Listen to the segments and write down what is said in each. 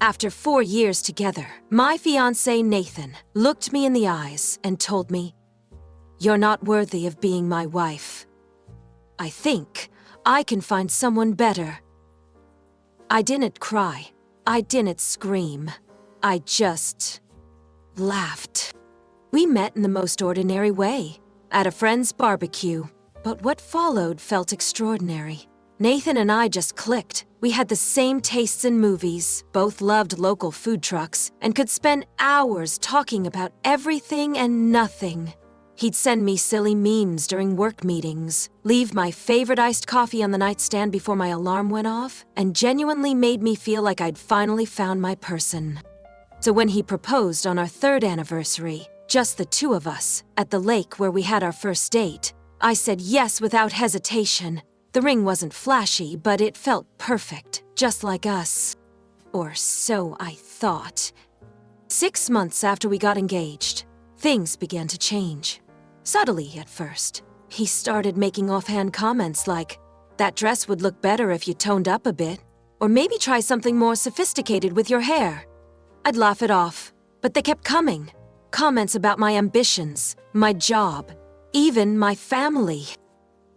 After 4 years together, my fiancé Nathan looked me in the eyes and told me, "You're not worthy of being my wife. I think I can find someone better." I didn't cry. I didn't scream. I just laughed. We met in the most ordinary way, at a friend's barbecue. But what followed felt extraordinary. Nathan and I just clicked. We had the same tastes in movies, both loved local food trucks, and could spend hours talking about everything and nothing. He'd send me silly memes during work meetings, leave my favorite iced coffee on the nightstand before my alarm went off, and genuinely made me feel like I'd finally found my person. So when he proposed on our 3rd anniversary, just the two of us, at the lake where we had our first date, I said yes without hesitation. The ring wasn't flashy, but it felt perfect, just like us. Or so I thought. 6 months after we got engaged, things began to change. Subtly at first. He started making offhand comments like, "That dress would look better if you toned up a bit. Or maybe try something more sophisticated with your hair." I'd laugh it off, but they kept coming. Comments about my ambitions, my job, even my family.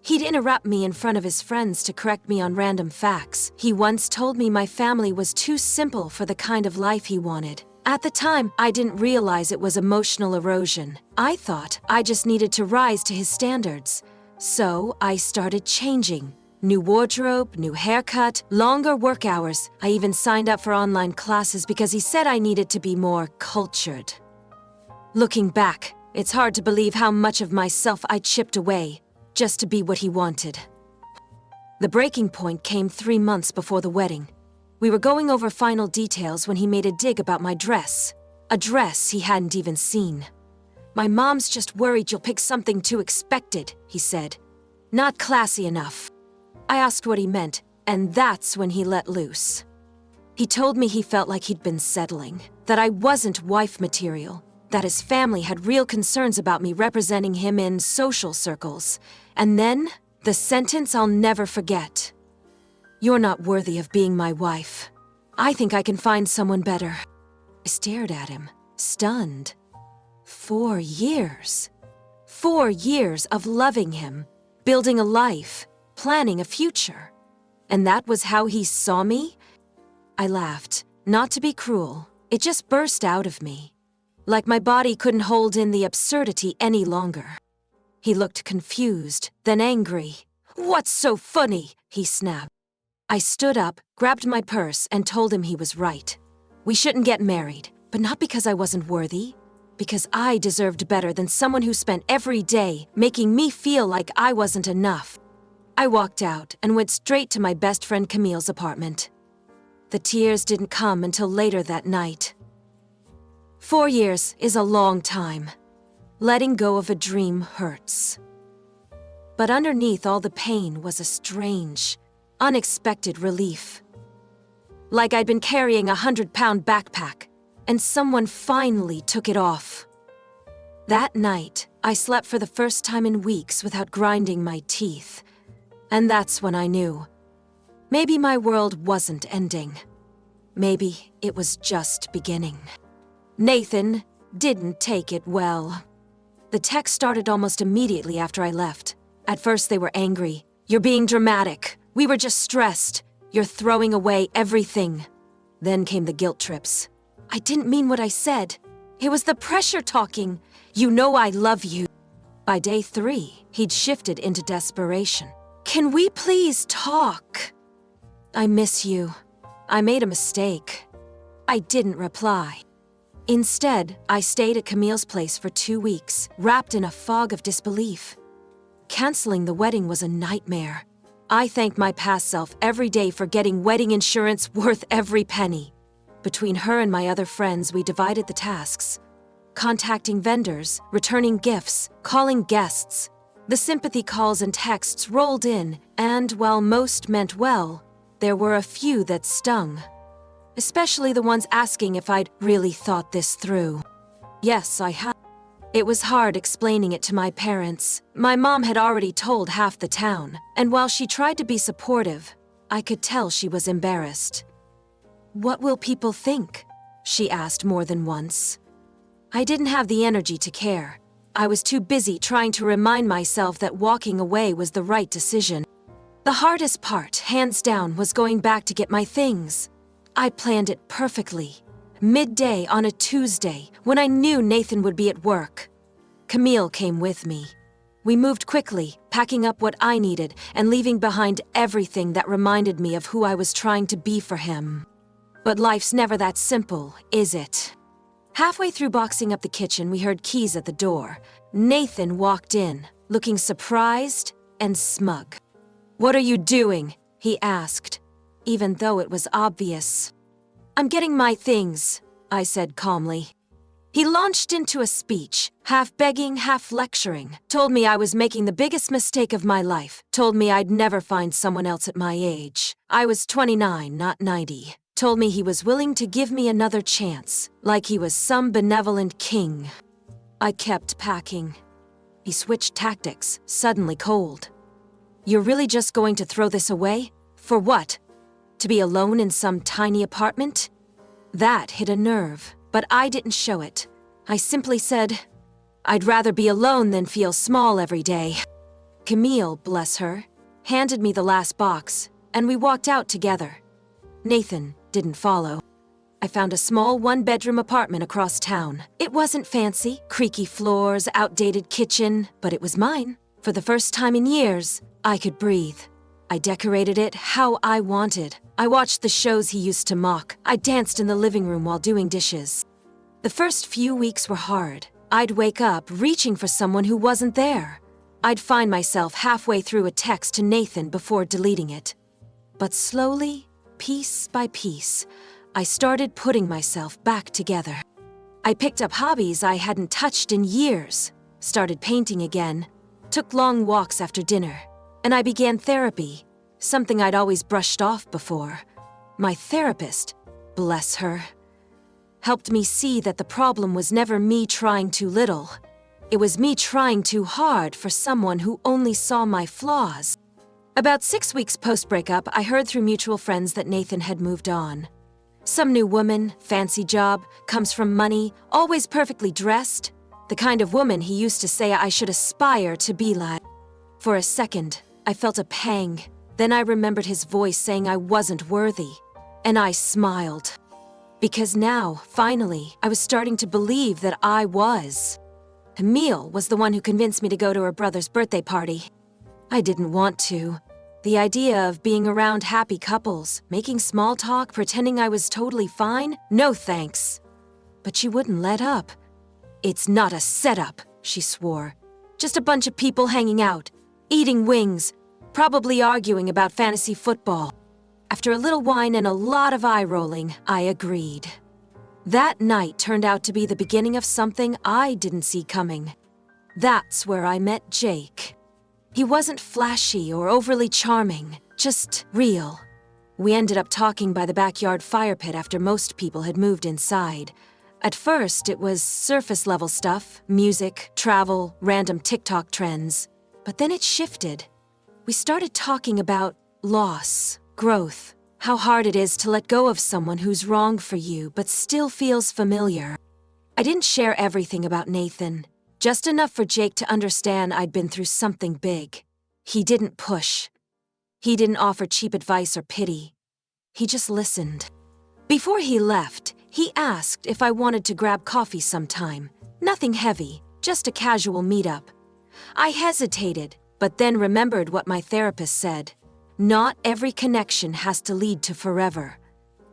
He'd interrupt me in front of his friends to correct me on random facts. He once told me my family was too simple for the kind of life he wanted. At the time, I didn't realize it was emotional erosion. I thought I just needed to rise to his standards. So I started changing. New wardrobe, new haircut, longer work hours. I even signed up for online classes because he said I needed to be more cultured. Looking back, it's hard to believe how much of myself I chipped away just to be what he wanted. The breaking point came 3 months before the wedding. We were going over final details when he made a dig about my dress. A dress he hadn't even seen. "My mom's just worried you'll pick something too expected," he said. "Not classy enough." I asked what he meant, and that's when he let loose. He told me he felt like he'd been settling, that I wasn't wife material, that his family had real concerns about me representing him in social circles. And then, the sentence I'll never forget. "You're not worthy of being my wife. I think I can find someone better." I stared at him, stunned. 4 years. 4 years of loving him, building a life, planning a future. And that was how he saw me? I laughed, not to be cruel. It just burst out of me. Like my body couldn't hold in the absurdity any longer. He looked confused, then angry. "What's so funny?" he snapped. I stood up, grabbed my purse, and told him he was right. We shouldn't get married, but not because I wasn't worthy. Because I deserved better than someone who spent every day making me feel like I wasn't enough. I walked out and went straight to my best friend Camille's apartment. The tears didn't come until later that night. 4 years is a long time. Letting go of a dream hurts. But underneath all the pain was a strange, unexpected relief. Like I'd been carrying a 100-pound backpack, and someone finally took it off. That night, I slept for the first time in weeks without grinding my teeth. And that's when I knew. Maybe my world wasn't ending. Maybe it was just beginning. Nathan didn't take it well. The text started almost immediately after I left. At first they were angry. "You're being dramatic. We were just stressed. You're throwing away everything." Then came the guilt trips. "I didn't mean what I said. It was the pressure talking. You know I love you." By day 3, he'd shifted into desperation. "Can we please talk? I miss you. I made a mistake." I didn't reply. Instead, I stayed at Camille's place for 2 weeks, wrapped in a fog of disbelief. Canceling the wedding was a nightmare. I thanked my past self every day for getting wedding insurance worth every penny. Between her and my other friends, we divided the tasks. Contacting vendors, returning gifts, calling guests. The sympathy calls and texts rolled in, and while most meant well, there were a few that stung. Especially the ones asking if I'd really thought this through. Yes, I had. It was hard explaining it to my parents. My mom had already told half the town, and while she tried to be supportive, I could tell she was embarrassed. "What will people think?" she asked more than once. I didn't have the energy to care. I was too busy trying to remind myself that walking away was the right decision. The hardest part, hands down, was going back to get my things. I planned it perfectly. Midday on a Tuesday, when I knew Nathan would be at work. Camille came with me. We moved quickly, packing up what I needed and leaving behind everything that reminded me of who I was trying to be for him. But life's never that simple, is it? Halfway through boxing up the kitchen, we heard keys at the door. Nathan walked in, looking surprised and smug. "What are you doing?" he asked, even though it was obvious. "I'm getting my things," I said calmly. He launched into a speech, half begging, half lecturing, told me I was making the biggest mistake of my life, told me I'd never find someone else at my age. I was 29, not 90. Told me he was willing to give me another chance, like he was some benevolent king. I kept packing. He switched tactics, suddenly cold. "You're really just going to throw this away? For what? To be alone in some tiny apartment?" That hit a nerve, but I didn't show it. I simply said, "I'd rather be alone than feel small every day." Camille, bless her, handed me the last box, and we walked out together. Nathan didn't follow. I found a small one-bedroom apartment across town. It wasn't fancy, creaky floors, outdated kitchen, but it was mine. For the first time in years, I could breathe. I decorated it how I wanted. I watched the shows he used to mock. I danced in the living room while doing dishes. The first few weeks were hard. I'd wake up reaching for someone who wasn't there. I'd find myself halfway through a text to Nathan before deleting it. But slowly, piece by piece, I started putting myself back together. I picked up hobbies I hadn't touched in years, started painting again, took long walks after dinner, and I began therapy, something I'd always brushed off before. My therapist, bless her, helped me see that the problem was never me trying too little. It was me trying too hard for someone who only saw my flaws. About 6 weeks post-breakup, I heard through mutual friends that Nathan had moved on. Some new woman, fancy job, comes from money, always perfectly dressed. The kind of woman he used to say I should aspire to be like. For a second, I felt a pang. Then I remembered his voice saying I wasn't worthy. And I smiled. Because now, finally, I was starting to believe that I was. Camille was the one who convinced me to go to her brother's birthday party. I didn't want to. The idea of being around happy couples, making small talk, pretending I was totally fine? No thanks. But she wouldn't let up. "It's not a setup," she swore. "Just a bunch of people hanging out, eating wings, probably arguing about fantasy football." After a little wine and a lot of eye-rolling, I agreed. That night turned out to be the beginning of something I didn't see coming. That's where I met Jake. He wasn't flashy or overly charming, just real. We ended up talking by the backyard fire pit after most people had moved inside. At first, it was surface-level stuff, music, travel, random TikTok trends. But then it shifted. We started talking about loss, growth, how hard it is to let go of someone who's wrong for you but still feels familiar. I didn't share everything about Nathan. Just enough for Jake to understand I'd been through something big. He didn't push. He didn't offer cheap advice or pity. He just listened. Before he left, he asked if I wanted to grab coffee sometime. Nothing heavy, just a casual meetup. I hesitated, but then remembered what my therapist said. Not every connection has to lead to forever.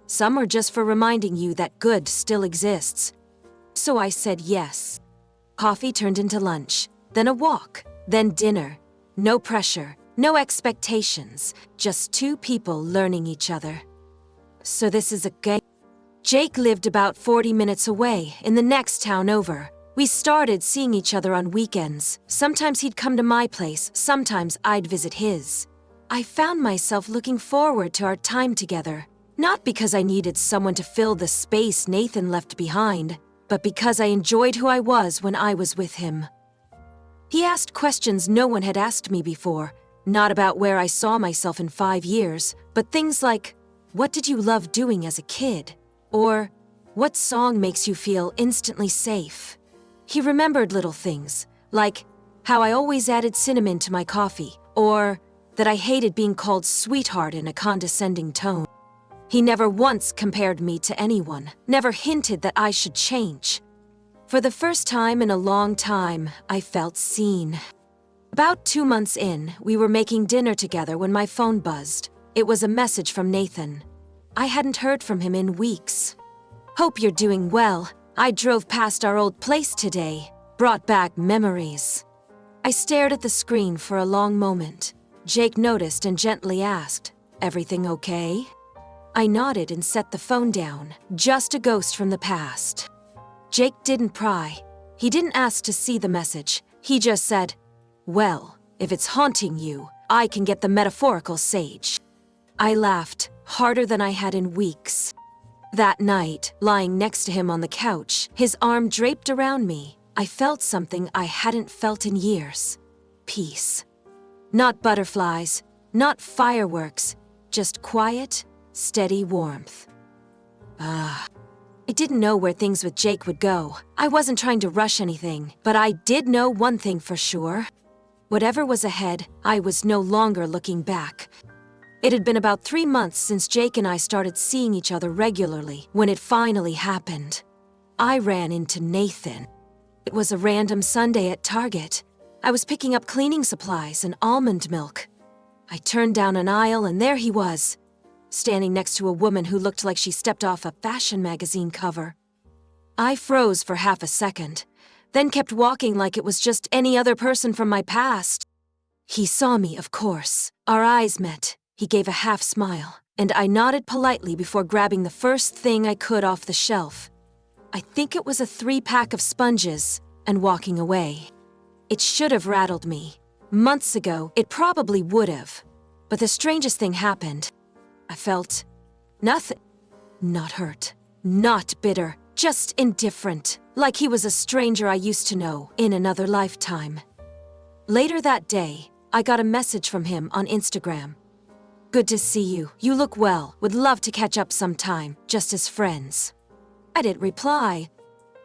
Some are just for reminding you that good still exists. So I said yes. Coffee turned into lunch, then a walk, then dinner. No pressure, no expectations, just two people learning each other. So this is a game. Jake lived about 40 minutes away, in the next town over. We started seeing each other on weekends. Sometimes he'd come to my place, sometimes I'd visit his. I found myself looking forward to our time together, not because I needed someone to fill the space Nathan left behind, but because I enjoyed who I was when I was with him. He asked questions no one had asked me before, not about where I saw myself in 5 years, but things like, what did you love doing as a kid? Or, what song makes you feel instantly safe? He remembered little things, like how I always added cinnamon to my coffee, or that I hated being called sweetheart in a condescending tone. He never once compared me to anyone, never hinted that I should change. For the first time in a long time, I felt seen. About 2 months in, we were making dinner together when my phone buzzed. It was a message from Nathan. I hadn't heard from him in weeks. "Hope you're doing well. I drove past our old place today. Brought back memories." I stared at the screen for a long moment. Jake noticed and gently asked, "Everything okay?" I nodded and set the phone down. Just a ghost from the past. Jake didn't pry. He didn't ask to see the message. He just said, "Well, if it's haunting you, I can get the metaphorical sage." I laughed, harder than I had in weeks. That night, lying next to him on the couch, his arm draped around me, I felt something I hadn't felt in years. Peace. Not butterflies, not fireworks, just quiet, steady warmth. I didn't know where things with Jake would go. I wasn't trying to rush anything, but I did know one thing for sure. Whatever was ahead, I was no longer looking back. It had been about 3 months since Jake and I started seeing each other regularly when it finally happened. I ran into Nathan. It was a random Sunday at Target. I was picking up cleaning supplies and almond milk. I turned down an aisle and there he was, standing next to a woman who looked like she stepped off a fashion magazine cover. I froze for half a second, then kept walking like it was just any other person from my past. He saw me, of course. Our eyes met. He gave a half smile, and I nodded politely before grabbing the first thing I could off the shelf. I think it was a 3-pack of sponges, and walking away. It should have rattled me. Months ago, it probably would have. But the strangest thing happened. I felt nothing. Not hurt, not bitter, just indifferent, like he was a stranger I used to know in another lifetime. Later that day, I got a message from him on Instagram. "Good to see you. You look well. Would love to catch up sometime, just as friends." I didn't reply.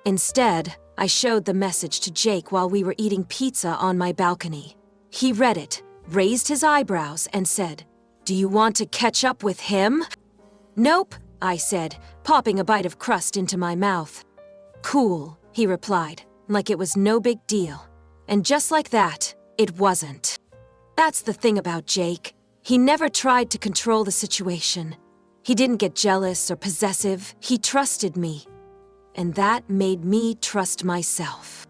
Instead, I showed the message to Jake while we were eating pizza on my balcony. He read it, raised his eyebrows, and said, "Do you want to catch up with him?" "Nope," I said, popping a bite of crust into my mouth. "Cool," he replied, like it was no big deal. And just like that, it wasn't. That's the thing about Jake. He never tried to control the situation. He didn't get jealous or possessive. He trusted me. And that made me trust myself.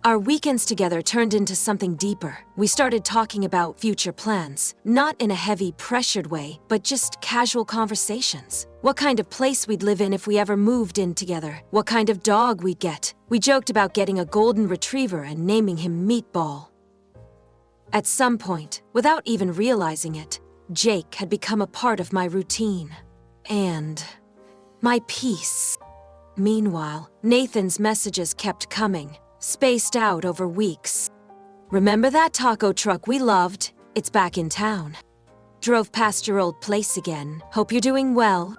Our weekends together turned into something deeper. We started talking about future plans, not in a heavy, pressured way, but just casual conversations. What kind of place we'd live in if we ever moved in together. What kind of dog we'd get. We joked about getting a golden retriever and naming him Meatball. At some point, without even realizing it, Jake had become a part of my routine. And my peace. Meanwhile, Nathan's messages kept coming, spaced out over weeks. "Remember that taco truck we loved? It's back in town. Drove past your old place again. Hope you're doing well."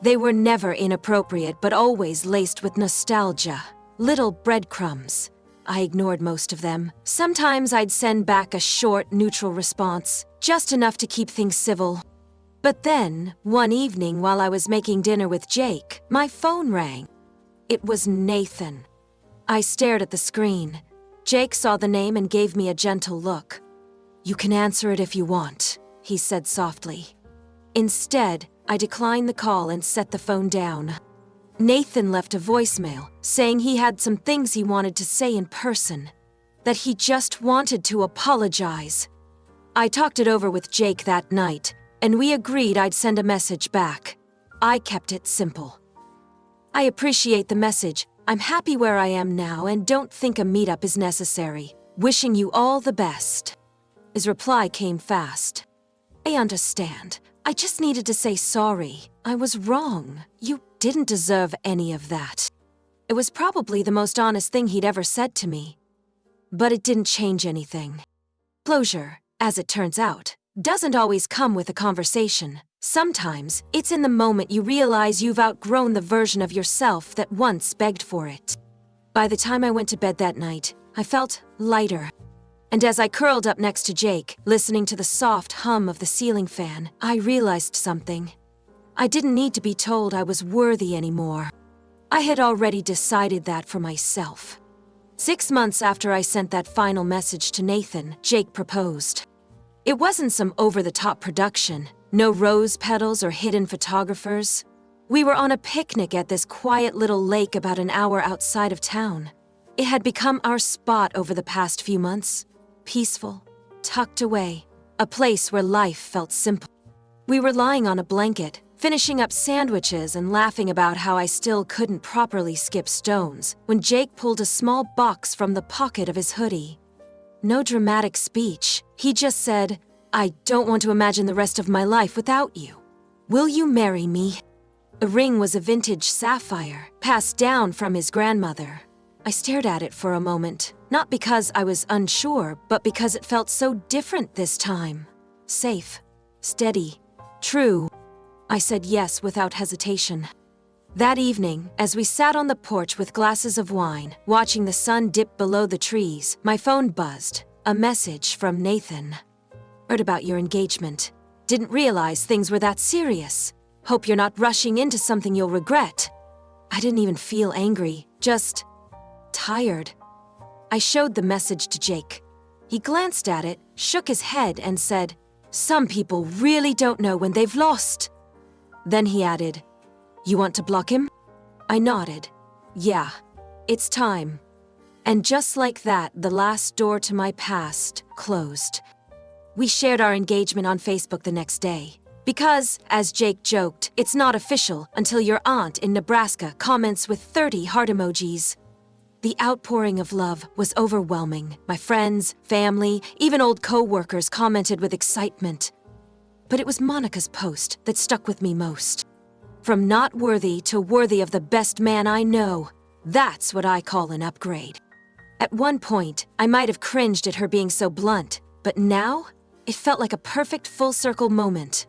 They were never inappropriate, but always laced with nostalgia. Little breadcrumbs. I ignored most of them. Sometimes I'd send back a short, neutral response, just enough to keep things civil. But then, one evening while I was making dinner with Jake, my phone rang. It was Nathan. I stared at the screen. Jake saw the name and gave me a gentle look. "You can answer it if you want," he said softly. Instead, I declined the call and set the phone down. Nathan left a voicemail, saying he had some things he wanted to say in person, that he just wanted to apologize. I talked it over with Jake that night, and we agreed I'd send a message back. I kept it simple. "I appreciate the message. I'm happy where I am now and don't think a meetup is necessary. Wishing you all the best." His reply came fast. "I understand. I just needed to say sorry. I was wrong. You didn't deserve any of that." It was probably the most honest thing he'd ever said to me. But it didn't change anything. Closure, as it turns out, doesn't always come with a conversation. Sometimes, it's in the moment you realize you've outgrown the version of yourself that once begged for it. By the time I went to bed that night, I felt lighter. And as I curled up next to Jake, listening to the soft hum of the ceiling fan, I realized something. I didn't need to be told I was worthy anymore. I had already decided that for myself. 6 months after I sent that final message to Nathan, Jake proposed. It wasn't some over-the-top production, no rose petals or hidden photographers. We were on a picnic at this quiet little lake about an hour outside of town. It had become our spot over the past few months. Peaceful, tucked away, a place where life felt simple. We were lying on a blanket, finishing up sandwiches and laughing about how I still couldn't properly skip stones, when Jake pulled a small box from the pocket of his hoodie. No dramatic speech. He just said, "I don't want to imagine the rest of my life without you. Will you marry me?" The ring was a vintage sapphire, passed down from his grandmother. I stared at it for a moment, not because I was unsure, but because it felt so different this time. Safe, steady, true. I said yes without hesitation. That evening, as we sat on the porch with glasses of wine, watching the sun dip below the trees, my phone buzzed. A message from Nathan. "Heard about your engagement. Didn't realize things were that serious. Hope you're not rushing into something you'll regret." I didn't even feel angry, just tired. I showed the message to Jake. He glanced at it, shook his head, and said, "Some people really don't know when they've lost." Then he added, "You want to block him?" I nodded. "Yeah, it's time." And just like that, the last door to my past closed. We shared our engagement on Facebook the next day. Because, as Jake joked, it's not official until your aunt in Nebraska comments with 30 heart emojis. The outpouring of love was overwhelming. My friends, family, even old co-workers commented with excitement. But it was Monica's post that stuck with me most. From not worthy to worthy of the best man I know, that's what I call an upgrade. At one point, I might have cringed at her being so blunt, but now, it felt like a perfect full-circle moment.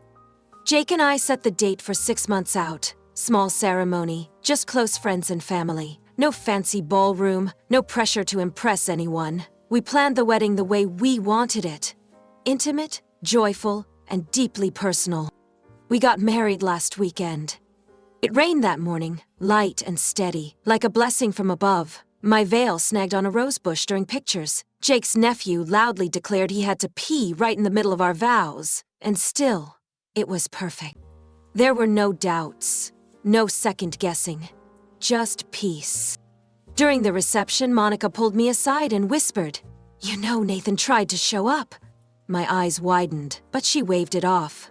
Jake and I set the date for 6 months out. Small ceremony, just close friends and family. No fancy ballroom, no pressure to impress anyone. We planned the wedding the way we wanted it. Intimate, joyful, and deeply personal. We got married last weekend. It rained that morning, light and steady, like a blessing from above. My veil snagged on a rose bush during pictures. Jake's nephew loudly declared he had to pee right in the middle of our vows. And still, it was perfect. There were no doubts, no second guessing. Just peace. During the reception, Monica pulled me aside and whispered, "You know Nathan tried to show up." My eyes widened, but she waved it off.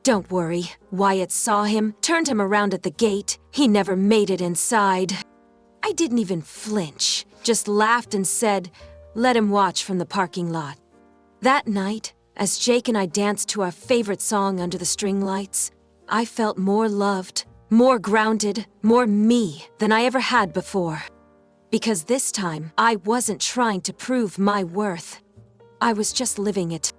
"Don't worry. Wyatt saw him, turned him around at the gate. He never made it inside." I didn't even flinch, just laughed and said, "Let him watch from the parking lot." That night, as Jake and I danced to our favorite song under the string lights, I felt more loved, more grounded, more me than I ever had before. Because this time, I wasn't trying to prove my worth. I was just living it.